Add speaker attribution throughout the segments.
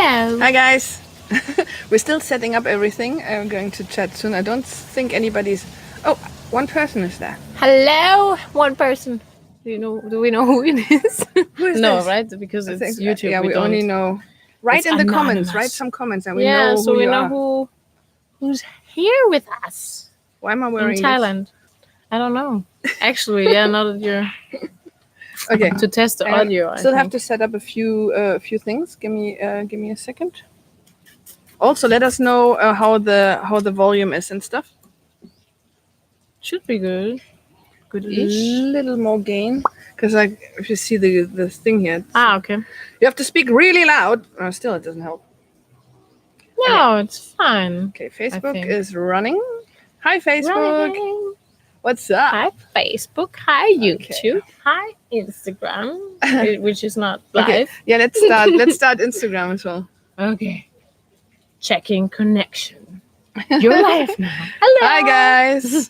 Speaker 1: Hello.
Speaker 2: Hi guys. We're still setting up everything. I'm going to chat soon. I don't think anybody's. Oh, one person is there.
Speaker 1: Hello. One person. Do we know who it is?
Speaker 2: Who is
Speaker 1: No,
Speaker 2: this?
Speaker 1: right? Because
Speaker 2: I
Speaker 1: it's
Speaker 2: think,
Speaker 1: YouTube.
Speaker 2: yeah, we
Speaker 1: don't.
Speaker 2: only know. Write
Speaker 1: It's
Speaker 2: in the comments.
Speaker 1: anonymous.
Speaker 2: Write some comments, and we
Speaker 1: Yeah,
Speaker 2: know
Speaker 1: so
Speaker 2: who
Speaker 1: we
Speaker 2: you
Speaker 1: know
Speaker 2: are.
Speaker 1: who's here with us
Speaker 2: Why am I
Speaker 1: in
Speaker 2: wearing
Speaker 1: Thailand. I don't know. Actually, yeah, now that you're
Speaker 2: this? Okay.
Speaker 1: to test the audio.
Speaker 2: Still have to set up a few things. Give me a second. Also, let us know how the volume is and stuff.
Speaker 1: Should be good. Good-ish.
Speaker 2: Little more gain, because like if you see the thing here.
Speaker 1: Okay.
Speaker 2: You have to speak really loud. Still, it doesn't help.
Speaker 1: No, it's fine.
Speaker 2: Okay, Facebook is running. Hi, Facebook.
Speaker 1: Running.
Speaker 2: What's up?
Speaker 1: Hi, Facebook. Hi, YouTube. Hi, Instagram, which is not live.
Speaker 2: Okay. Yeah, let's start. Let's start Instagram as well.
Speaker 1: Okay. Checking connection. You're live now. Hello.
Speaker 2: Hi, guys.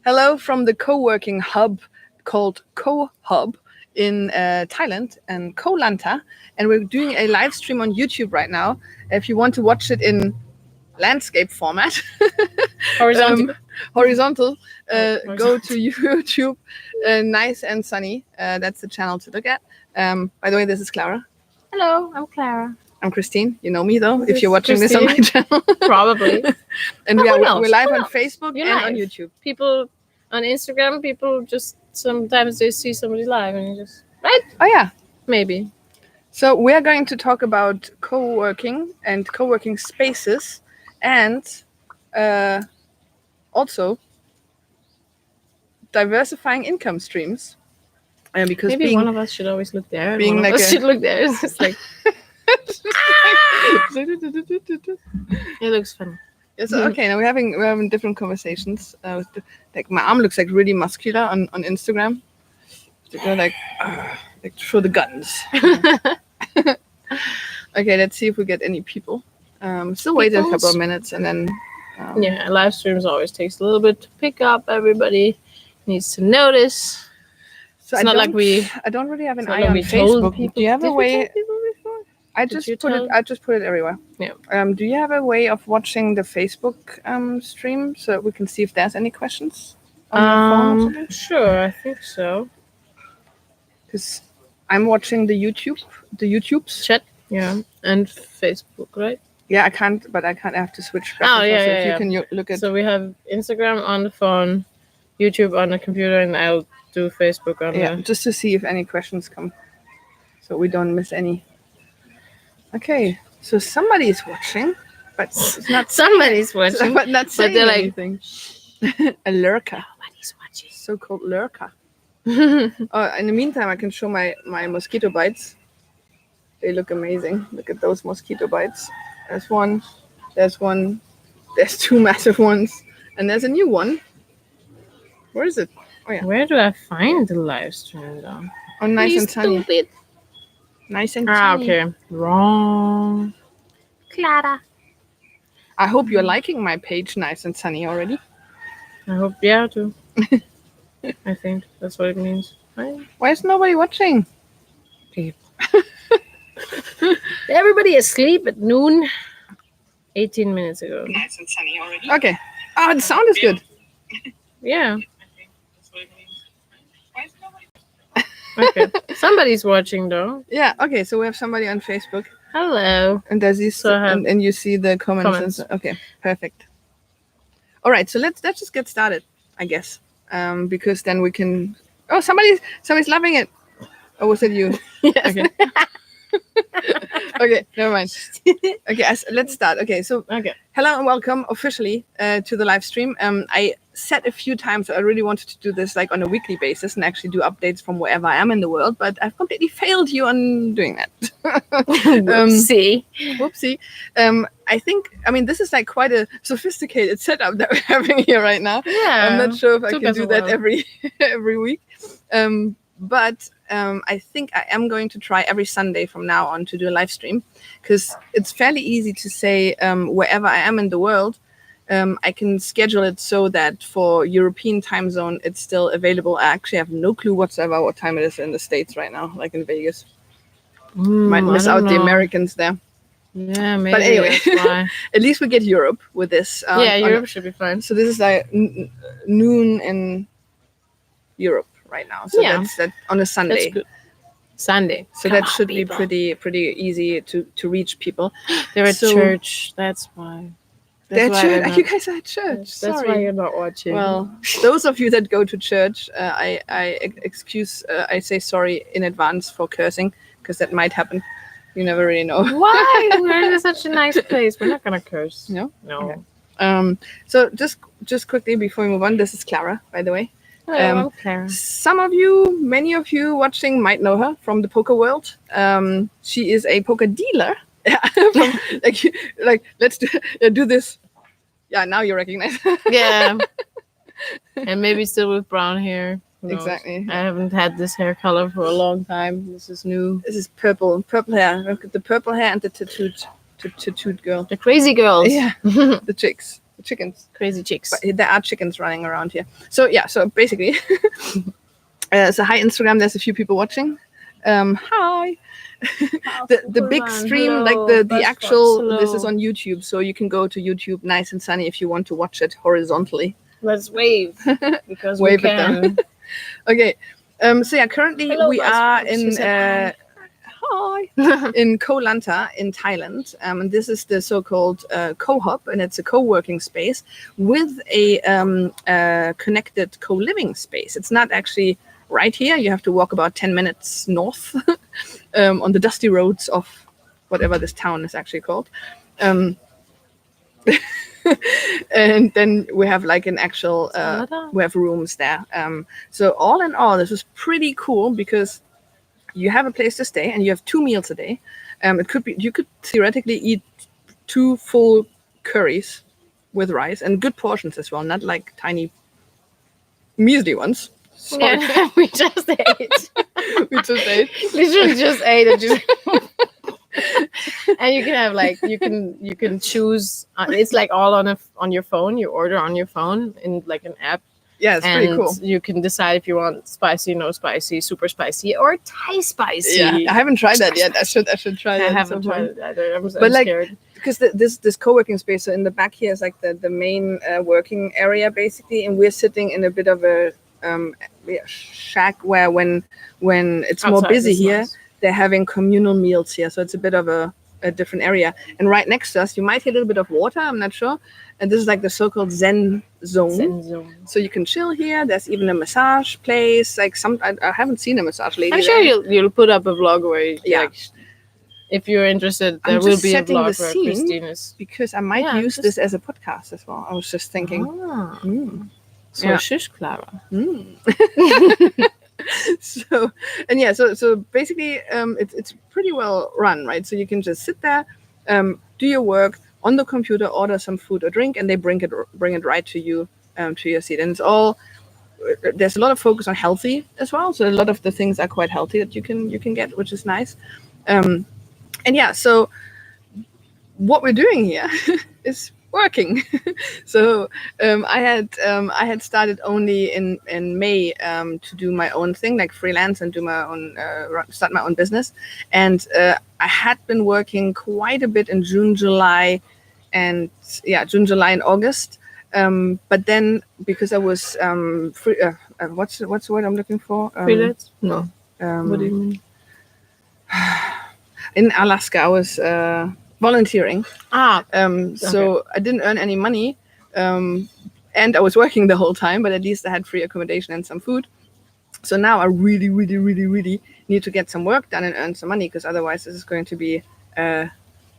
Speaker 2: Hello from the co-working hub called Kohub in Thailand and Koh Lanta, and we're doing a live stream on YouTube right now. If you want to watch it in landscape format, horizontal, go to YouTube. Nice and sunny. That's the channel to look at. By the way, this is Clara.
Speaker 1: Hello, I'm Clara.
Speaker 2: I'm Christine. You know me though, if you're watching this on my channel.
Speaker 1: Probably.
Speaker 2: And we're live on Facebook and on YouTube.
Speaker 1: People on Instagram, people just sometimes they see somebody live and you just right?
Speaker 2: Oh yeah.
Speaker 1: Maybe.
Speaker 2: So we are going to talk about co-working and co-working spaces, and also diversifying income streams. Because
Speaker 1: maybe one of us should always look there.
Speaker 2: Being
Speaker 1: one
Speaker 2: like
Speaker 1: of us should look there. It's just like it looks fun.
Speaker 2: Yes, okay. Now we're having different conversations. Like my arm looks like really muscular on Instagram. They're like show the guns. Okay, let's see if we get any people. Still wait a couple of minutes and then.
Speaker 1: Yeah, live streams always takes a little bit to pick up. Everybody needs to notice.
Speaker 2: So
Speaker 1: it's not like
Speaker 2: I don't really have an eye on Facebook. Do you have a way? I just put it everywhere.
Speaker 1: Yeah.
Speaker 2: Do you have a way of watching the Facebook stream so we can see if there's any questions on your phone or something?
Speaker 1: Sure, I think so.
Speaker 2: Because I'm watching the YouTube's
Speaker 1: chat. Yeah, and Facebook, right?
Speaker 2: Yeah, I can't. I have to switch back.
Speaker 1: Oh, yeah,
Speaker 2: if you can look at.
Speaker 1: So we have Instagram on the phone, YouTube on the computer, and I'll do Facebook on the...
Speaker 2: just to see if any questions come, so we don't miss any. Okay, so somebody's watching, but it's not
Speaker 1: somebody's watching,
Speaker 2: but not saying anything. A lurker.
Speaker 1: Nobody's watching.
Speaker 2: So-called lurker. In the meantime, I can show my mosquito bites. They look amazing. Look at those mosquito bites. There's one. There's two massive ones, and there's a new one. Where is it? Oh yeah.
Speaker 1: Where do I find the live stream though?
Speaker 2: Oh, nice and sunny.
Speaker 1: Stupid.
Speaker 2: Nice and sunny.
Speaker 1: Okay. Wrong. Clara.
Speaker 2: I hope you're liking my page, Nice and Sunny, already.
Speaker 1: I hope, yeah, too. I think that's what it means. Right?
Speaker 2: Why is nobody watching?
Speaker 1: People. Everybody asleep at noon. 18 minutes ago.
Speaker 2: Nice and sunny already. Okay. Oh, the sound is good.
Speaker 1: Yeah. Okay. Somebody's watching though.
Speaker 2: Yeah. Okay. So we have somebody on Facebook.
Speaker 1: Hello.
Speaker 2: And there's these, and you see the comments. Okay. Perfect. All right. So let's just get started, I guess. Because then we can. Oh, somebody's loving it. Or was it you?
Speaker 1: Yes.
Speaker 2: Okay. Okay, never mind. Okay, let's start. Okay, so hello and welcome officially to the live stream. I said a few times I really wanted to do this like on a weekly basis and actually do updates from wherever I am in the world, but I've completely failed you on doing that. Whoopsie. I mean, this is like quite a sophisticated setup that we're having here right now.
Speaker 1: Yeah.
Speaker 2: I'm not sure if I can do that every week. But I think I am going to try every Sunday from now on to do a live stream, because it's fairly easy to say wherever I am in the world, I can schedule it so that for European time zone, it's still available. I actually have no clue whatsoever what time it is in the States right now, like in Vegas. Might miss out the Americans there.
Speaker 1: Yeah, maybe.
Speaker 2: But anyway,
Speaker 1: that's why.
Speaker 2: at least we get Europe with this.
Speaker 1: Yeah, Europe should be fine.
Speaker 2: So this is like noon in Europe right now. So
Speaker 1: Yeah.
Speaker 2: that's that on a Sunday.
Speaker 1: That's good. Sunday.
Speaker 2: So
Speaker 1: Come
Speaker 2: that
Speaker 1: on,
Speaker 2: should
Speaker 1: people.
Speaker 2: be pretty easy to reach people.
Speaker 1: They're at
Speaker 2: So-
Speaker 1: church. That's why.
Speaker 2: They're at
Speaker 1: why
Speaker 2: church.
Speaker 1: not-
Speaker 2: You guys are at church.
Speaker 1: That's why
Speaker 2: Sorry.
Speaker 1: you're not watching.
Speaker 2: Well, those of you that go to church, I say sorry in advance for cursing because that might happen. You never really know.
Speaker 1: why? We're in such a nice place. We're not gonna curse.
Speaker 2: No?
Speaker 1: No.
Speaker 2: Okay. So just quickly before we move on, this is Clara, by the way.
Speaker 1: Hello, I'm Clara.
Speaker 2: Many of you watching might know her from the poker world. She is a poker dealer. From, let's do this. Yeah, now you recognize.
Speaker 1: Yeah. And maybe still with brown hair. Who knows?
Speaker 2: Exactly.
Speaker 1: I haven't had this hair color for a long time. This is new.
Speaker 2: This is purple hair. Look at the purple hair and the tattooed girl.
Speaker 1: The crazy girls.
Speaker 2: Yeah, the chickens.
Speaker 1: Crazy chicks.
Speaker 2: But there are chickens running around here. So yeah, so basically, so hi Instagram. There's a few people watching. Hi. the big stream,
Speaker 1: Hello,
Speaker 2: like the
Speaker 1: Buzzbox,
Speaker 2: actual.
Speaker 1: hello.
Speaker 2: This is on YouTube, so you can go to YouTube, nice and sunny, if you want to watch it horizontally.
Speaker 1: Let's wave. Because
Speaker 2: Wave
Speaker 1: we
Speaker 2: at them.
Speaker 1: can.
Speaker 2: Okay. So yeah, currently
Speaker 1: Hello,
Speaker 2: we are
Speaker 1: Buzzbox.
Speaker 2: in
Speaker 1: She said
Speaker 2: hi in Koh Lanta in Thailand, and this is the so-called Kohub, and it's a co-working space with a connected co-living space. It's not actually right here. You have to walk about 10 minutes north on the dusty roads of whatever this town is actually called. And then we have like an actual we have rooms there. So all in all, this is pretty cool because you have a place to stay and you have 2 meals a day. It could be you could theoretically eat 2 full curries with rice and good portions as well, not like tiny measly ones. Sorry.
Speaker 1: Yeah, we just ate.
Speaker 2: We just ate.
Speaker 1: Literally just ate it. And you can have like you can choose. It's like all on your phone. You order on your phone in like an app.
Speaker 2: Yeah, it's pretty cool.
Speaker 1: You can decide if you want spicy, no spicy, super spicy, or Thai spicy.
Speaker 2: Yeah, I haven't tried that yet. I should try that.
Speaker 1: I haven't tried it either. I'm
Speaker 2: like,
Speaker 1: scared.
Speaker 2: Because this co-working space, so in the back here is like the main working area basically, and we're sitting in a bit of a shack where when it's more
Speaker 1: Outside
Speaker 2: busy
Speaker 1: is
Speaker 2: here,
Speaker 1: nice.
Speaker 2: they're having communal meals here, so it's a bit of a different area. And right next to us, you might hear a little bit of water. I'm not sure. And this is like the so-called Zen zone. So you can chill here. There's even a massage place. Like I haven't seen a massage lady.
Speaker 1: I'm sure you'll put up a vlog where like, if you're interested, there
Speaker 2: I'm
Speaker 1: will
Speaker 2: just
Speaker 1: be a
Speaker 2: setting the
Speaker 1: vlog where
Speaker 2: scene.
Speaker 1: Christine is.
Speaker 2: Because I might use this as a podcast as well. I was just thinking.
Speaker 1: So
Speaker 2: Yeah.
Speaker 1: shush, Clara.
Speaker 2: So basically it's pretty well run, right? So you can just sit there, do your work on the computer, order some food or drink, and they bring it right to you, to your seat. And it's all there's a lot of focus on healthy as well, so a lot of the things are quite healthy that you can get, which is nice. And yeah, so what we're doing here is working. So I had started only in May to do my own thing, like freelance, and do my own start my own business. And I had been working quite a bit in June, July, and August. But then because I was free, what's the word I'm looking for?
Speaker 1: Freelance? No. What do you mean?
Speaker 2: In Alaska, I was volunteering. So I didn't earn any money, and I was working the whole time, but at least I had free accommodation and some food. So now I really, really, really, really need to get some work done and earn some money, because otherwise this is going to be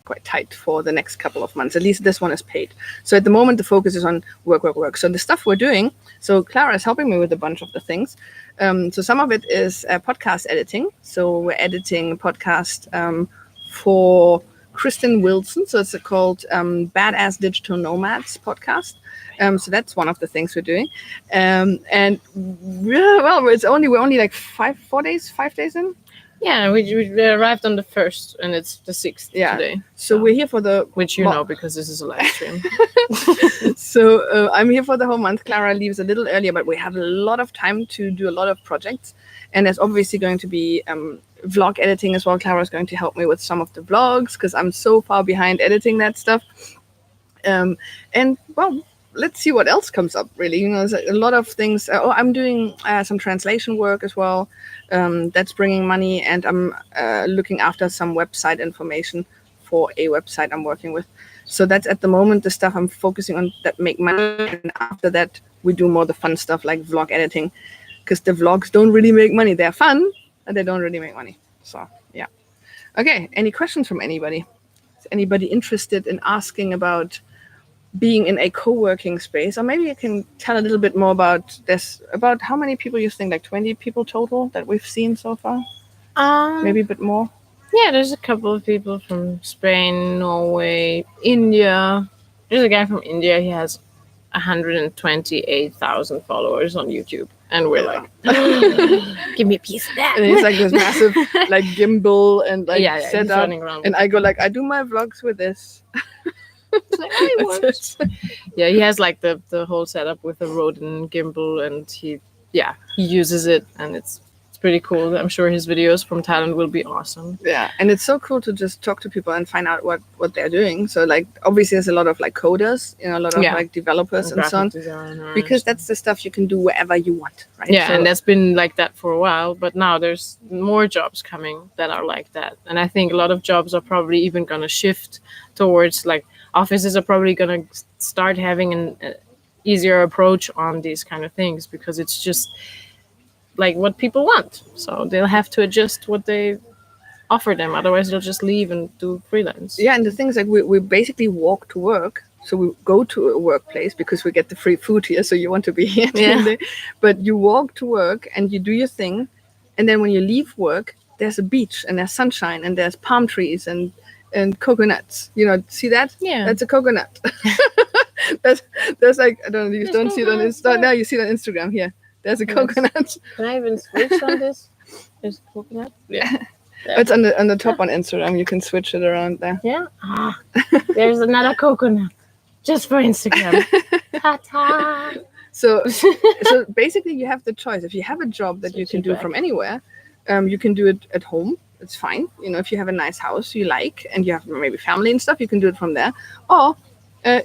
Speaker 2: quite tight for the next couple of months. At least this one is paid. So at the moment, the focus is on work. So the stuff we're doing, so Clara is helping me with a bunch of the things. So some of it is podcast editing. So we're editing a podcast for Kristen Wilson. So it's called Badass Digital Nomads podcast. So that's one of the things we're doing. And well, we're only like 5 days in.
Speaker 1: Yeah, we arrived on the 1st, and it's the 6th today.
Speaker 2: So we're here for the
Speaker 1: which you know because this is a live stream.
Speaker 2: So I'm here for the whole month. Clara leaves a little earlier, but we have a lot of time to do a lot of projects, and there's obviously going to be vlog editing as well. Clara's going to help me with some of the vlogs because I'm so far behind editing that stuff. And well, let's see what else comes up. Really, you know, there's a lot of things. I'm doing some translation work as well. That's bringing money, and I'm looking after some website information for a website I'm working with. So that's at the moment the stuff I'm focusing on that make money, and after that we do more the fun stuff like vlog editing, because the vlogs don't really make money. They're fun, but they don't really make money. So yeah. Okay. Any questions from anybody? Is anybody interested in asking about being in a co-working space? Or maybe you can tell a little bit more about this, about how many people you think, like 20 people total that we've seen so far? Maybe a bit more?
Speaker 1: Yeah, there's a couple of people from Spain, Norway, India. There's a guy from India. He has 128,000 followers on YouTube. And we're like, give me a piece of that.
Speaker 2: And he's like this massive like gimbal and like setup. And I go like, I do my vlogs with this.
Speaker 1: Yeah, he has like the whole setup with the Rodin gimbal, and he uses it, and it's pretty cool. I'm sure his videos from Thailand will be awesome.
Speaker 2: Yeah, and it's so cool to just talk to people and find out what they're doing. So like obviously there's a lot of like coders, you know, a lot of like developers and so on, because that's the stuff you can do wherever you want, right?
Speaker 1: Yeah, so, and that's been like that for a while, but now there's more jobs coming that are like that, and I think a lot of jobs are probably even gonna shift towards like offices are probably gonna start having an easier approach on these kind of things, because it's just like what people want, so they'll have to adjust what they offer them, otherwise they'll just leave and do freelance.
Speaker 2: Yeah, and the things like we basically walk to work, so we go to a workplace because we get the free food here, so you want to be here but you walk to work and you do your thing, and then when you leave work there's a beach and there's sunshine and there's palm trees and coconuts, you know. See that?
Speaker 1: Yeah,
Speaker 2: that's a coconut. that's like, I don't know, you don't see it on Instagram. Now you see it on Instagram. Here there's a coconut.
Speaker 1: Can I even switch on this? There's a coconut.
Speaker 2: Yeah. It's on the top on Instagram. You can switch it around there.
Speaker 1: Yeah. There's another coconut just for Instagram. Ta-ta.
Speaker 2: So basically you have the choice. If you have a job that you can do from anywhere, you can do it at home. It's fine. You know, if you have a nice house you like and you have maybe family and stuff, you can do it from there. Or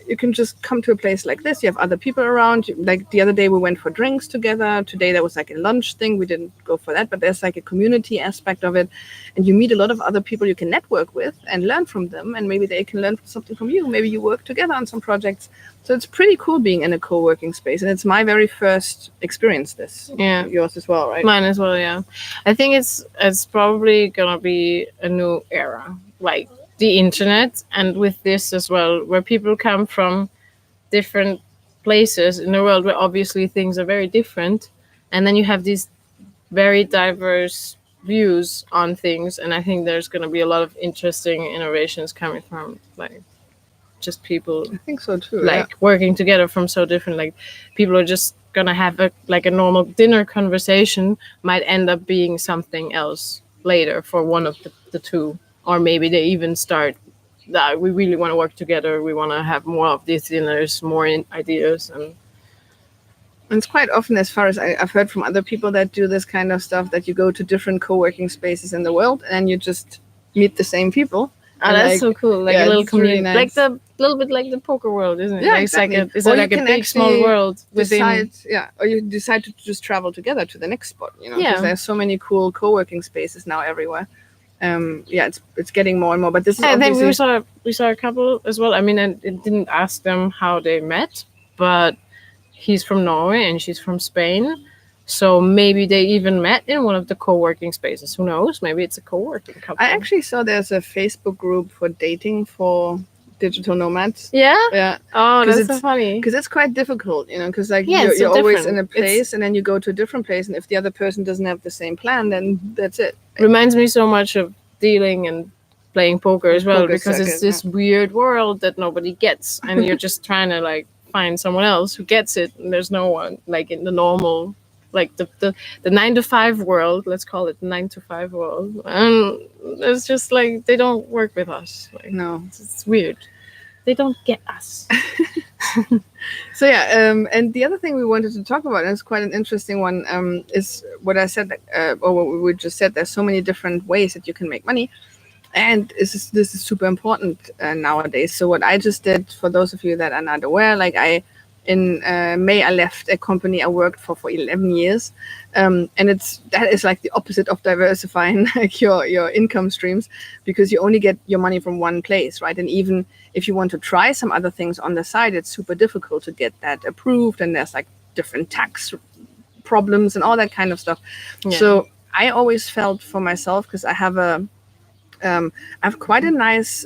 Speaker 2: you can just come to a place like this. You have other people around. Like the other day we went for drinks together. Today there was like a lunch thing. We didn't go for that, but there's like a community aspect of it. And you meet a lot of other people you can network with and learn from them. And maybe they can learn something from you. Maybe you work together on some projects. So it's pretty cool being in a co-working space. And it's my very first experience this.
Speaker 1: Yeah.
Speaker 2: Yours as well, right?
Speaker 1: Mine as well, yeah. I think it's probably going to be a new era. Like the internet, and with this as well, where people come from different places in the world where obviously things are very different, and then you have these very diverse views on things, and I think there's going to be a lot of interesting innovations coming from like just people,
Speaker 2: I think so too,
Speaker 1: like working together from so different, like people are just gonna have a normal dinner conversation might end up being something else later for one of the two. Or maybe they even start that we really want to work together. We want to have more of these dinners, more ideas. And
Speaker 2: it's quite often, as far as I've heard from other people that do this kind of stuff, that you go to different co-working spaces in the world and you just meet the same people.
Speaker 1: Oh, that's like, so cool. Like a little community.
Speaker 2: Really nice.
Speaker 1: Like the little bit like the poker world, isn't it?
Speaker 2: Yeah,
Speaker 1: like
Speaker 2: exactly.
Speaker 1: It's like a big, small world within.
Speaker 2: Or you decide to just travel together to the next spot, you know, because there's so many cool co-working spaces now everywhere. It's getting more and more, but this is
Speaker 1: I think we saw a couple as well. I mean, I didn't ask them how they met, but he's from Norway and she's from Spain, so maybe they even met in one of the co-working spaces. Who knows? Maybe it's a co-working couple.
Speaker 2: I actually saw there's a Facebook group for dating for digital nomads.
Speaker 1: Yeah. Oh, that's so funny.
Speaker 2: Because it's quite difficult, you know. Because like you're always in a place, and then you go to a different place, and if the other person doesn't have the same plan, then that's it.
Speaker 1: Reminds me so much of dealing and playing poker as well, because it's this weird world that nobody gets, and you're just trying to like find someone else who gets it, and there's no one like in the normal like the 9 to 5 world. Let's call it the 9 to 5 world. And it's just like they don't work with us. Like,
Speaker 2: No.
Speaker 1: it's weird. They don't get us.
Speaker 2: So yeah, and the other thing we wanted to talk about, and it's quite an interesting one, is what I said, or what we just said. There's so many different ways that you can make money, and this is super important nowadays. So what I just did, for those of you that are not aware, like in May I left a company I worked for 11 years, and that is like the opposite of diversifying like your income streams, because you only get your money from one place, right? And even if you want to try some other things on the side, it's super difficult to get that approved, and there's like different tax problems and all that kind of stuff. Yeah. So I always felt for myself, because I have I have quite a nice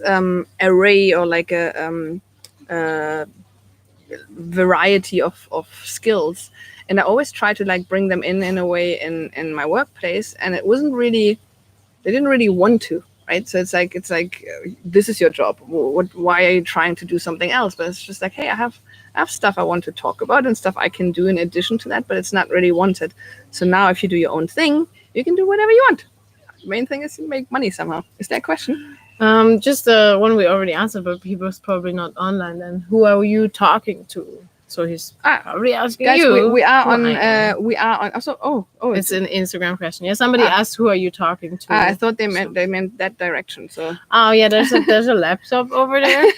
Speaker 2: array, or like a variety of skills, and I always try to like bring them in a way in my workplace, and it wasn't really, they didn't really want to, right? So it's like this is your job, why are you trying to do something else? But it's just like, hey, I have stuff I want to talk about and stuff I can do in addition to that, but it's not really wanted. So now if you do your own thing, you can do whatever you want. The main thing is to make money somehow. Is that a question?
Speaker 1: Just the one we already answered, but people's probably not online. Then who are you talking to? So he's probably asking
Speaker 2: guys,
Speaker 1: you.
Speaker 2: We are on. Also,
Speaker 1: it's an Instagram question. Yeah, somebody asked, "Who are you talking to?"
Speaker 2: I thought they meant that direction. So.
Speaker 1: Oh yeah, there's a laptop over there.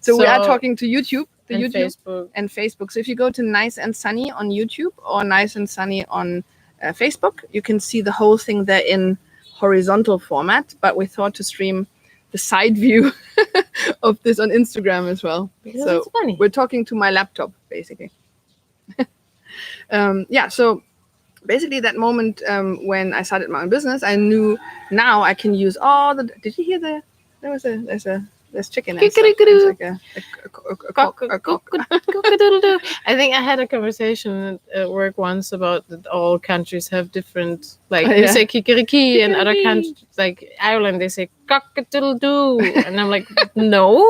Speaker 2: So we are talking to YouTube,
Speaker 1: YouTube Facebook.
Speaker 2: And Facebook. So if you go to Nice and Sunny on YouTube or Nice and Sunny on Facebook, you can see the whole thing there in horizontal format. But we thought to stream the side view of this on Instagram as well.
Speaker 1: Because
Speaker 2: so
Speaker 1: it's funny.
Speaker 2: We're talking to my laptop, basically. Yeah, so basically that moment when I started my own business, I knew now I can use all the... Did you hear there's chicken and stuff. Like
Speaker 1: I think I had a conversation at work once about that all countries have different, like we say kikeriki, and other countries like Ireland they say cock-a-doodle-doo, and I'm like, no,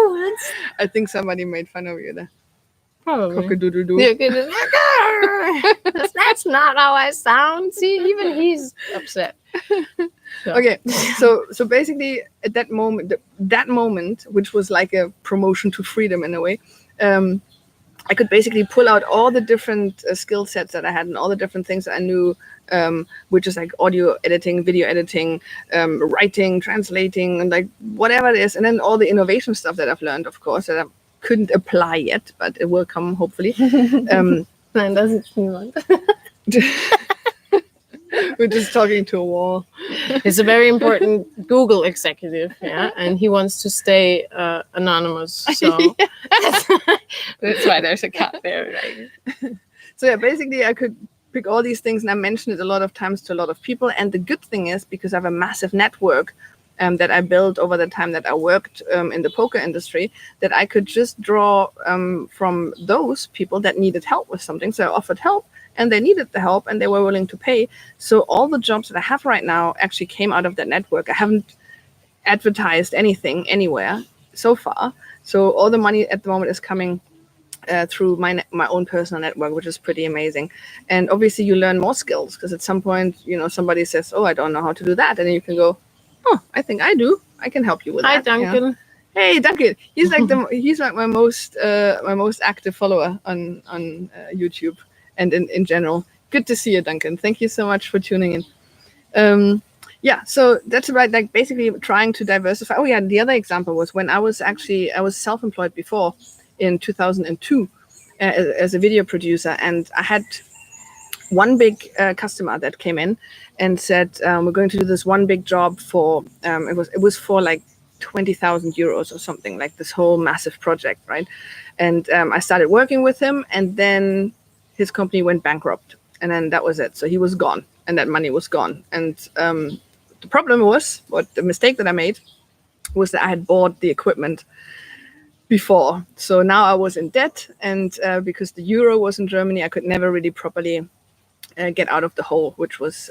Speaker 2: I think somebody made fun of you there.
Speaker 1: Probably.
Speaker 2: Cock-a-doodle-doo.
Speaker 1: That's not how I sound. See, even he's upset.
Speaker 2: So. Okay, so basically at that moment, which was like a promotion to freedom in a way, I could basically pull out all the different skill sets that I had and all the different things that I knew, which is like audio editing, video editing, writing, translating, and like whatever it is, and then all the innovation stuff that I've learned, of course, that I couldn't apply yet, but it will come hopefully.
Speaker 1: Nein, das ist niemand.
Speaker 2: We're just talking to a wall.
Speaker 1: He's a very important Google executive, yeah, and he wants to stay anonymous. So that's why there's a cat there. Right?
Speaker 2: So yeah, basically I could pick all these things, and I mentioned it a lot of times to a lot of people. And the good thing is, because I have a massive network that I built over the time that I worked in the poker industry, that I could just draw from those people that needed help with something. So I offered help, and they needed the help, and they were willing to pay. So all the jobs that I have right now actually came out of that network. I haven't advertised anything anywhere so far. So all the money at the moment is coming through my own personal network, which is pretty amazing. And obviously you learn more skills, because at some point, somebody says, oh, I don't know how to do that. And then you can go, oh, I think I do. I can help you with that.
Speaker 1: Hi, Duncan.
Speaker 2: Hey, Duncan. He's like my most active follower on YouTube. And in general, good to see you, Duncan. Thank you so much for tuning in. Yeah, so that's about like basically trying to diversify. Oh yeah, the other example was when I was self-employed before in 2002 as a video producer, and I had one big customer that came in and said, we're going to do this one big job for it was for like 20,000 euros or something, like this whole massive project, right? And I started working with him, and then his company went bankrupt, and then that was it. So he was gone, and that money was gone. And the problem was, the mistake that I made was that I had bought the equipment before. So now I was in debt, and because the euro was in Germany, I could never really properly get out of the hole, which was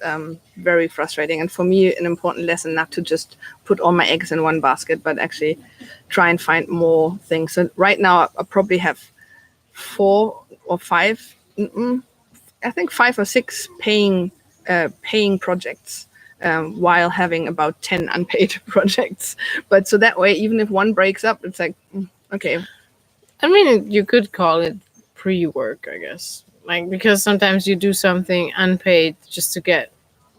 Speaker 2: very frustrating. And for me, an important lesson not to just put all my eggs in one basket, but actually try and find more things. So right now I probably have 4 or 5 I think 5 or 6 paying projects, while having about 10 unpaid projects. But so that way, even if one breaks up, it's like, okay.
Speaker 1: I mean, you could call it pre-work, I guess. Like, because sometimes you do something unpaid just to get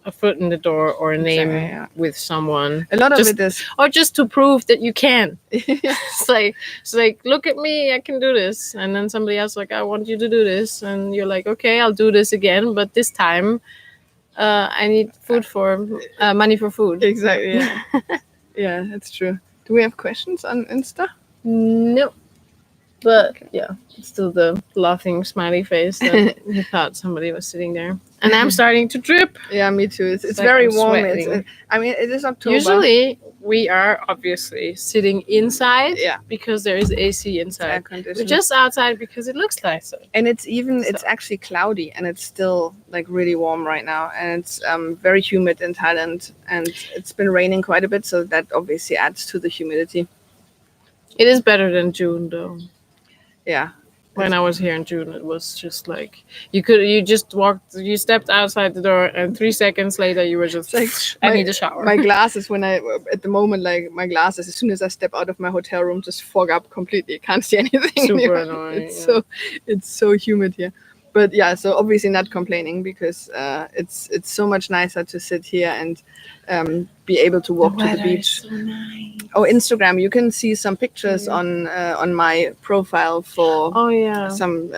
Speaker 1: a foot in the door or a name with someone.
Speaker 2: A lot of
Speaker 1: just,
Speaker 2: it is,
Speaker 1: or just to prove that you can. It's like, look at me, I can do this. And then somebody else like, I want you to do this, and you're like, okay, I'll do this again, but this time, I need money for food.
Speaker 2: Exactly. Yeah. Yeah, that's true. Do we have questions on Insta?
Speaker 1: No. But yeah, still the laughing smiley face that he thought somebody was sitting there. And I'm starting to drip.
Speaker 2: Yeah, me too. It's like very warm. I mean, it is October.
Speaker 1: Usually, we are obviously sitting inside because there is AC inside. We're just outside because it looks nicer.
Speaker 2: And it's actually cloudy, and it's still like really warm right now. And it's very humid in Thailand, and it's been raining quite a bit, so that obviously adds to the humidity.
Speaker 1: It is better than June, though.
Speaker 2: Yeah.
Speaker 1: When I was here in June, it was just like you stepped outside the door, and 3 seconds later you were just like, I need a shower.
Speaker 2: My glasses, at the moment, like my glasses, as soon as I step out of my hotel room, just fog up completely. Can't see anything.
Speaker 1: Super annoying.
Speaker 2: It's so humid here. But yeah, so obviously not complaining, because it's so much nicer to sit here and be able to walk to the beach.
Speaker 1: So nice.
Speaker 2: Oh, Instagram! You can see some pictures on my profile for some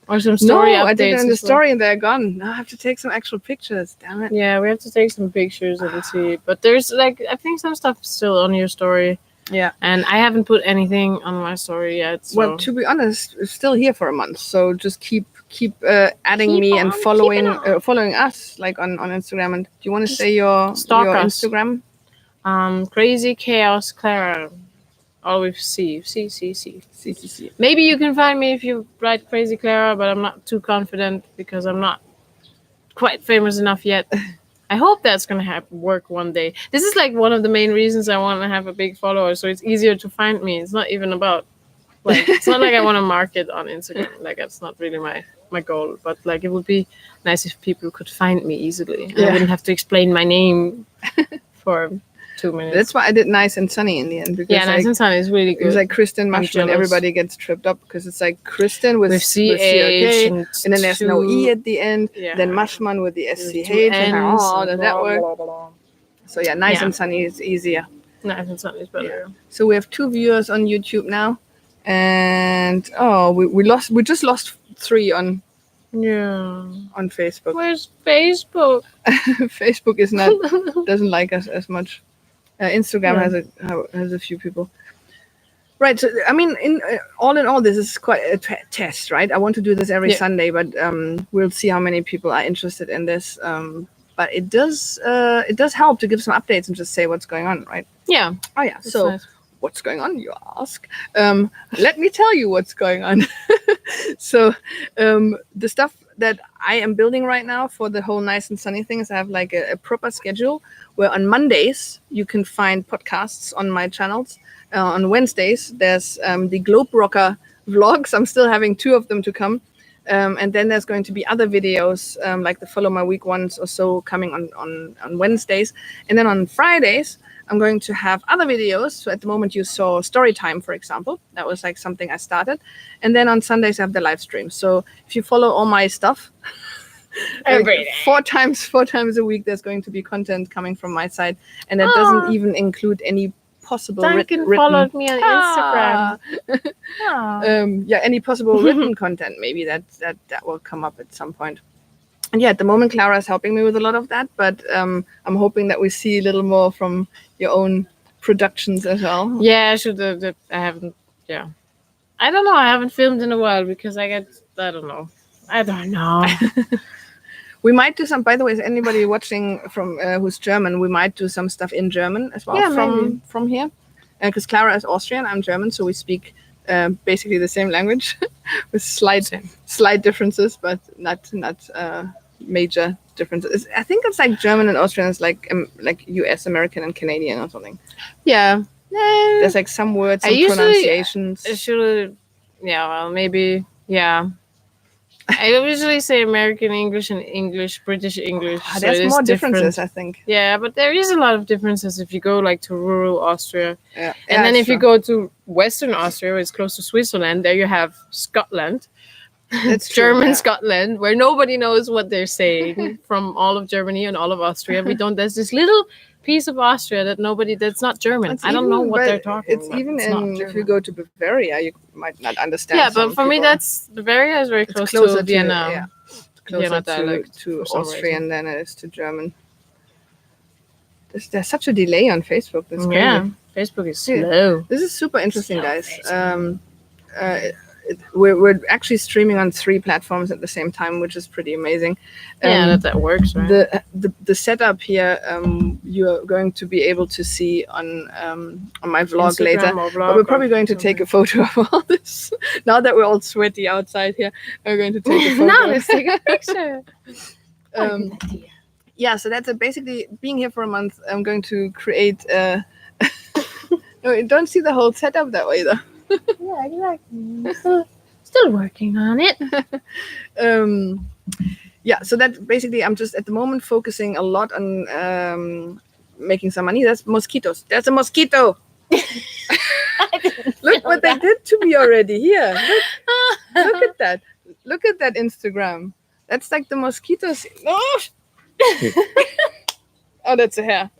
Speaker 1: or some story updates.
Speaker 2: I did it in the story and they're gone. Now I have to take some actual pictures. Damn it!
Speaker 1: Yeah, we have to take some pictures and see. But there's I think some stuff still on your story.
Speaker 2: Yeah,
Speaker 1: and I haven't put anything on my story yet. So.
Speaker 2: Well, to be honest, it's still here for a month, so just keep adding me and following us like on Instagram. And do you want to say your Instagram?
Speaker 1: Crazy Chaos Clara. Always C. Maybe you can find me if you write Crazy Clara, but I'm not too confident because I'm not quite famous enough yet. I hope that's gonna work one day. This is like one of the main reasons I want to have a big follower, so it's easier to find me. It's not even about it's not like I want to market on Instagram. Like, that's not really my goal. But like, it would be nice if people could find me easily. I wouldn't have to explain my name for 2 minutes.
Speaker 2: That's why I did Nice and Sunny in the end. Because
Speaker 1: Nice and Sunny is really good.
Speaker 2: It was like Kristen Mushman. Everybody gets tripped up because it's like Kristen with CH, and then there's no E at the end. Yeah. Then Mushman with the SCH. Does that work? So yeah, Nice and Sunny is easier.
Speaker 1: Nice and Sunny is better.
Speaker 2: Yeah. So we have 2 viewers on YouTube now, and we just lost 3 on Facebook.
Speaker 1: Where's Facebook?
Speaker 2: Facebook doesn't like us as much. Instagram has a few people. Right. So I mean, in all, this is quite a test, right? I want to do this every Sunday, but we'll see how many people are interested in this. But it does help to give some updates and just say what's going on, right?
Speaker 1: Yeah.
Speaker 2: Oh yeah. So nice. What's going on, you ask? Let me tell you what's going on. So the stuff that I am building right now for the whole Nice and Sunny thing is I have like a proper schedule where on Mondays you can find podcasts on my channels. On Wednesdays there's the Globe Rocker vlogs. I'm still having 2 of them to come. And then there's going to be other videos like the Follow My Week ones or so coming on Wednesdays. And then on Fridays I'm going to have other videos. So at the moment you saw story time, for example. That was like something I started. And then on Sundays I have the live stream. So if you follow all my stuff, like 4 times a week there's going to be content coming from my side. And that doesn't even include any possible
Speaker 1: Duncan followed me on Instagram.
Speaker 2: Any possible written content maybe that will come up at some point. And yeah, at the moment Clara is helping me with a lot of that, but I'm hoping that we see a little more from your own productions as well.
Speaker 1: Yeah, I should. I haven't. Yeah, I don't know. I haven't filmed in a while because I don't know.
Speaker 2: We might do some. By the way, is anybody watching from who's German? We might do some stuff in German as well from here, because Clara is Austrian. I'm German, so we speak basically the same language with slight differences, but not major differences. I think it's like German and Austrian is like US, American, and Canadian or something.
Speaker 1: Yeah.
Speaker 2: There's like some words, some pronunciations.
Speaker 1: Maybe, yeah. I usually say American English and English, British English. So
Speaker 2: There's
Speaker 1: it is
Speaker 2: more
Speaker 1: different.
Speaker 2: differences, I think.
Speaker 1: Yeah, but there is a lot of differences if you go like to rural Austria.
Speaker 2: Yeah.
Speaker 1: And then if you go to Western Austria, where it's close to Switzerland, there you have Scotland.
Speaker 2: It's true,
Speaker 1: German
Speaker 2: yeah.
Speaker 1: Scotland, where nobody knows what they're saying from all of Germany and all of Austria. We don't. There's this little piece of Austria that's not German. I don't know what they're talking
Speaker 2: It's
Speaker 1: about.
Speaker 2: even
Speaker 1: It's not
Speaker 2: if you
Speaker 1: German.
Speaker 2: go to Bavaria, you might not understand.
Speaker 1: Yeah,
Speaker 2: some
Speaker 1: but for me,
Speaker 2: people.
Speaker 1: that's Bavaria is very
Speaker 2: It's
Speaker 1: close
Speaker 2: closer
Speaker 1: to Vienna.
Speaker 2: yeah,
Speaker 1: Vienna
Speaker 2: closer
Speaker 1: dialect
Speaker 2: to
Speaker 1: for some
Speaker 2: Austrian
Speaker 1: reason.
Speaker 2: than it is to German. There's such a delay on Facebook. That's crazy.
Speaker 1: Yeah, Facebook is slow.
Speaker 2: This is super interesting,
Speaker 1: Slow
Speaker 2: guys.
Speaker 1: Facebook.
Speaker 2: We're actually streaming on 3 platforms at the same time, which is pretty amazing.
Speaker 1: Yeah, that works, right?
Speaker 2: The setup here, you're going to be able to see on my vlog
Speaker 1: Instagram
Speaker 2: later.
Speaker 1: or vlog
Speaker 2: But we're probably
Speaker 1: or
Speaker 2: going to take a photo of all this. Now that we're all sweaty outside here, we're going to take a photo.
Speaker 1: Now let's take a picture.
Speaker 2: Yeah, so that's basically being here for a month. I'm going to create. No, you don't see the whole setup that way, though.
Speaker 1: Yeah, exactly. Still working on it.
Speaker 2: Yeah, so that basically I'm just at the moment focusing a lot on making some money. That's mosquitoes. There's a mosquito. Look what they did to me already. Here, look at that. Look at that Instagram. That's like the mosquitoes. Oh, oh, that's a hair.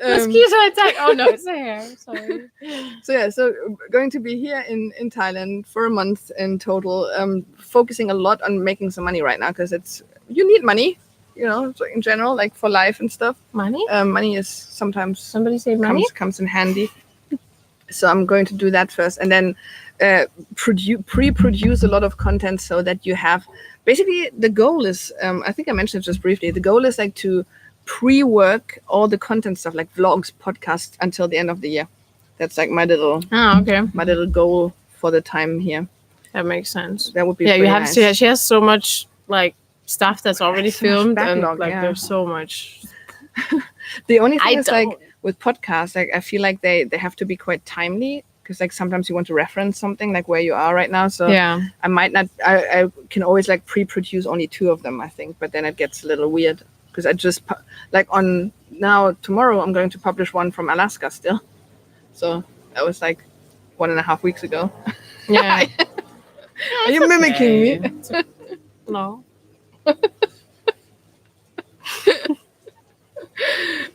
Speaker 1: Mosquito attack. Oh no, it's a hair. Sorry.
Speaker 2: So going to be here in Thailand for a month in total, focusing a lot on making some money right now because you need money, so in general, like for life and stuff.
Speaker 1: Money?
Speaker 2: Money is sometimes
Speaker 1: Somebody say money?
Speaker 2: comes in handy. So I'm going to do that first, and then pre-produce a lot of content so that you have. Basically, the goal is, I think I mentioned it just briefly. The goal is like to pre-work all the content stuff like vlogs, podcasts until the end of the year. That's like my little goal for the time here.
Speaker 1: That makes sense.
Speaker 2: That would be
Speaker 1: you have
Speaker 2: nice.
Speaker 1: to. She has so much like stuff that's already filmed
Speaker 2: backlog,
Speaker 1: and like there's so much.
Speaker 2: The only thing is like with podcasts, like I feel like they have to be quite timely because like sometimes you want to reference something like where you are right now. So
Speaker 1: yeah,
Speaker 2: I might not. I can always like pre-produce only 2 of them, I think, but then it gets a little weird. Because I just like tomorrow I'm going to publish one from Alaska still, so that was like 1.5 weeks ago.
Speaker 1: Yeah.
Speaker 2: Are you mimicking me?
Speaker 1: No.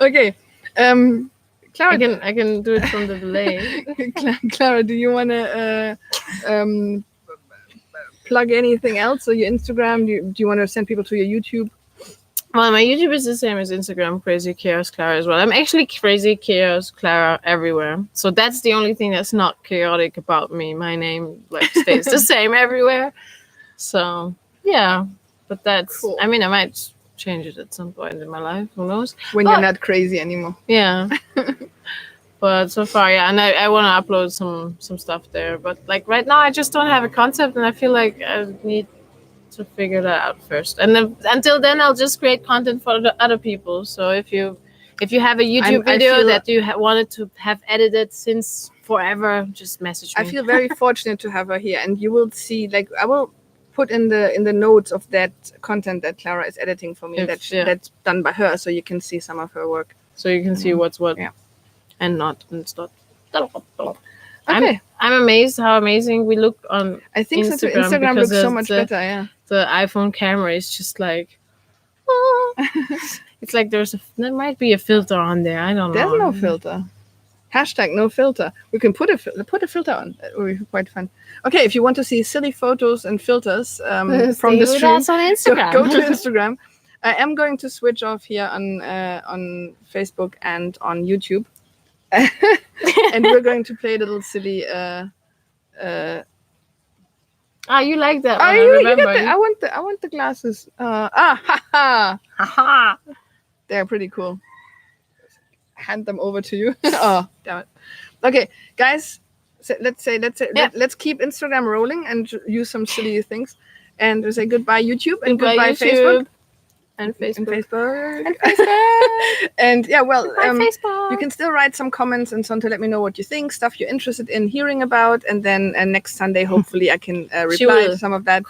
Speaker 2: Okay. Clara,
Speaker 1: I can do it from the delay.
Speaker 2: Clara, do you want to plug anything else or your Instagram? Do you want to send people to your YouTube?
Speaker 1: Well, my YouTube is the same as Instagram, Crazy Chaos Clara as well. I'm actually Crazy Chaos Clara everywhere. So that's the only thing that's not chaotic about me. My name like stays the same everywhere. So yeah, but that's cool. I mean, I might change it at some point in my life. Who knows?
Speaker 2: When you're not crazy anymore.
Speaker 1: Yeah. But so far, yeah, and I want to upload some stuff there. But like right now, I just don't have a concept, and I feel like I need to figure that out first, and then until then I'll just create content for the other people. So if you have a YouTube video that you wanted to have edited since forever, just message me.
Speaker 2: I feel very fortunate to have her here, and you will see like I will put in the notes of that content that Clara is editing for me. That's done by her, so you can see some of her work,
Speaker 1: so you can see what's what, and it's not.
Speaker 2: Okay.
Speaker 1: I'm amazed how amazing we look on
Speaker 2: I think Instagram looks so much better, yeah.
Speaker 1: The iPhone camera is just like, it's like there might be a filter on there. I don't know.
Speaker 2: There's no filter. Hashtag no filter. We can put a filter on. That would be quite fun. Okay, if you want to see silly photos and filters from the stream,
Speaker 1: on Instagram.
Speaker 2: Go to Instagram. I am going to switch off here on Facebook and on YouTube. And we're going to play a little silly
Speaker 1: you like that one,
Speaker 2: I remember. I want the glasses. They're pretty cool. Hand them over to you. Oh, damn it. Okay, guys, let's keep Instagram rolling and use some silly things. And we say goodbye YouTube and goodbye Facebook.
Speaker 1: And Facebook.
Speaker 2: And Facebook.
Speaker 1: Facebook.
Speaker 2: And yeah, well,
Speaker 1: Facebook.
Speaker 2: you can still write some comments and so on to let me know what you think, stuff you're interested in hearing about, and then next Sunday, hopefully, I can reply to some of that.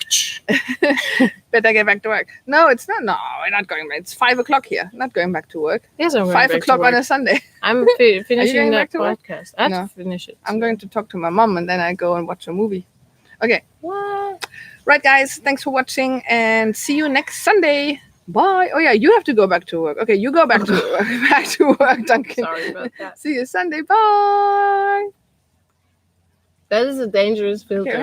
Speaker 2: Better get back to work. No, it's not. No, we're not going back. It's 5 o'clock here. Not going back to work.
Speaker 1: Yes, I'm going
Speaker 2: 5
Speaker 1: back
Speaker 2: o'clock
Speaker 1: to
Speaker 2: on
Speaker 1: work.
Speaker 2: a Sunday.
Speaker 1: I'm finishing
Speaker 2: going
Speaker 1: that
Speaker 2: back to work?
Speaker 1: podcast. I have
Speaker 2: No.
Speaker 1: to finish it.
Speaker 2: I'm going to talk to my mom, and then I go and watch a movie. Okay.
Speaker 1: What?
Speaker 2: Right, guys. Thanks for watching, and see you next Sunday. Bye. Oh yeah, you have to go back to work. Okay, you go back to work. Back to work, Duncan.
Speaker 1: Sorry about that.
Speaker 2: See you Sunday. Bye.
Speaker 1: That is a dangerous filter.
Speaker 2: Okay,